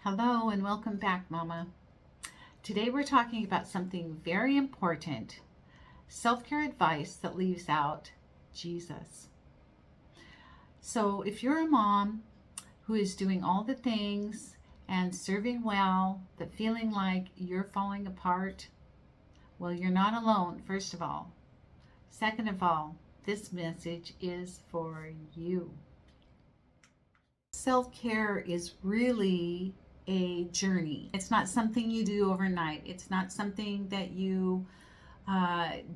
Hello and welcome back, Mama. Today we're talking about something very important, self-care advice that leaves out Jesus. So if you're a mom who is doing all the things and serving well, but feeling like you're falling apart, well, you're not alone, first of all. Second of all, this message is for you. Self-care is really a journey. It's not something you do overnight. It's not something that you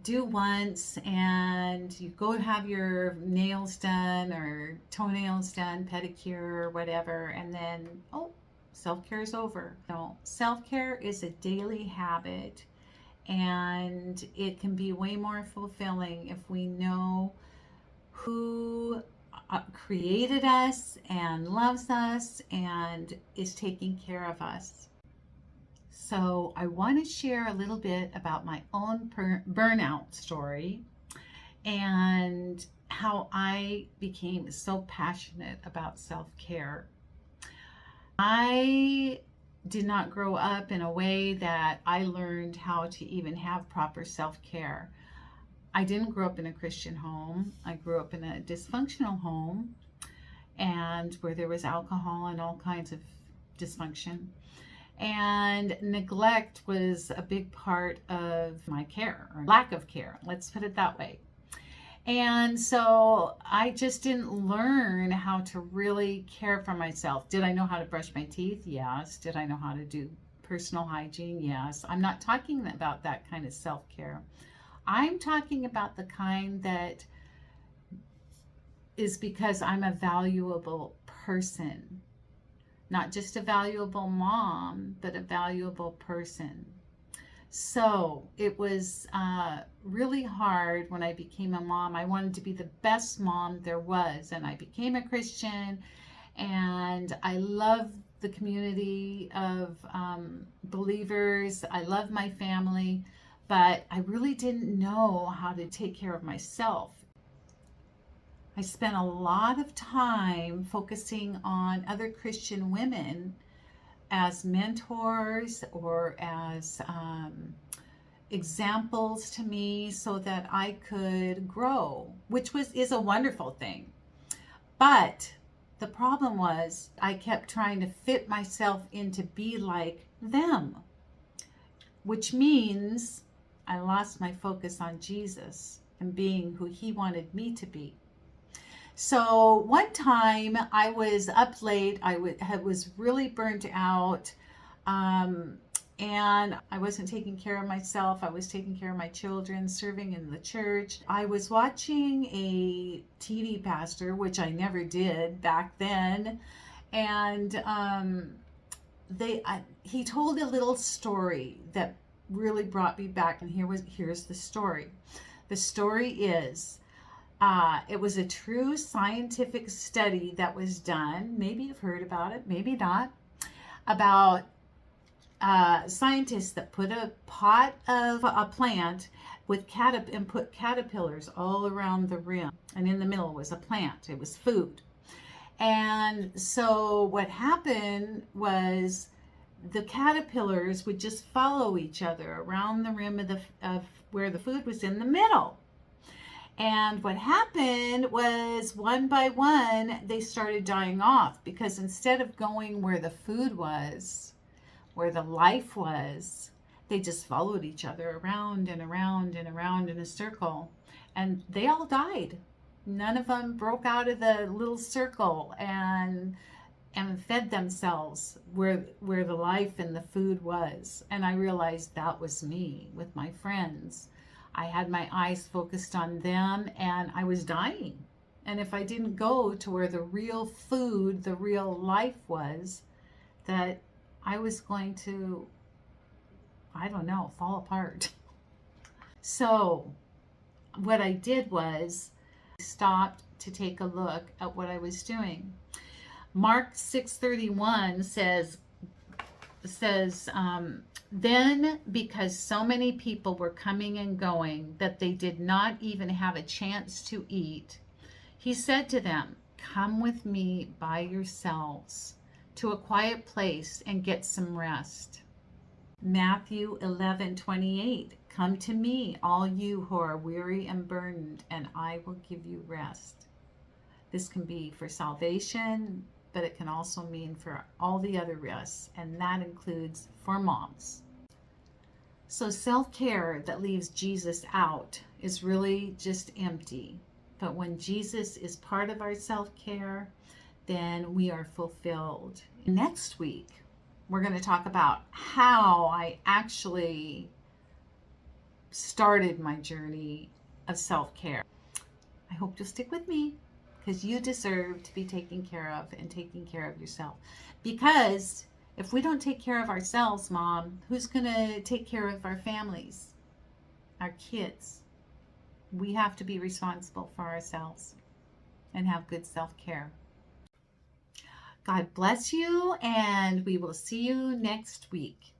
do once and you go have your nails done or toenails done, pedicure or whatever, and then, oh, self-care is over. No, self-care is a daily habit, and it can be way more fulfilling if we know who created us and loves us and is taking care of us. So I want to share a little bit about my own burnout story and how I became so passionate about self-care. I did not grow up in a way that I learned how to even have proper self-care. I didn't grow up in a Christian home. I grew up in a dysfunctional home, and where there was alcohol and all kinds of dysfunction. And neglect was a big part of my care, or lack of care, let's put it that way. And so I just didn't learn how to really care for myself. Did I know how to brush my teeth? Yes. Did I know how to do personal hygiene? Yes. I'm not talking about that kind of self-care. I'm talking about the kind that is because I'm a valuable person. Not just a valuable mom, but a valuable person. So it was really hard when I became a mom. I wanted to be the best mom there was, and I became a Christian, and I love the community of believers. I love my family. But I really didn't know how to take care of myself. I spent a lot of time focusing on other Christian women as mentors or as examples to me so that I could grow, which is a wonderful thing. But the problem was I kept trying to fit myself in to be like them, which means I lost my focus on Jesus and being who he wanted me to be. So one time I was up late, I was really burnt out, and I wasn't taking care of myself. I was taking care of my children, serving in the church. I was watching a TV pastor, which I never did back then, and he told a little story that really brought me back, and here's the story. The story is it was a true scientific study that was done. Maybe you've heard about it, maybe not, about scientists that put a pot of a plant with put caterpillars all around the rim, and in the middle was a plant. It was food. And so what happened was the caterpillars would just follow each other around the rim of where the food was in the middle. And what happened was, one by one, they started dying off, because instead of going where the food was, where the life was, they just followed each other around and around and around in a circle. And they all died. None of them broke out of the little circle and fed themselves where the life and the food was. And I realized that was me with my friends. I had my eyes focused on them, and I was dying. And if I didn't go to where the real food, the real life was, that I was going to, I don't know, fall apart. So what I did was stopped to take a look at what I was doing. Mark 6:31 says, then because so many people were coming and going that they did not even have a chance to eat, he said to them, come with me by yourselves to a quiet place and get some rest. Matthew 11:28. Come to me, all you who are weary and burdened, and I will give you rest. This can be for salvation, but it can also mean for all the other rests, and that includes for moms. So self-care that leaves Jesus out is really just empty. But when Jesus is part of our self-care, then we are fulfilled. Next week, we're going to talk about how I actually started my journey of self-care. I hope you'll stick with me, because you deserve to be taken care of and taking care of yourself. Because if we don't take care of ourselves, Mom, who's going to take care of our families, our kids? We have to be responsible for ourselves and have good self-care. God bless you, and we will see you next week.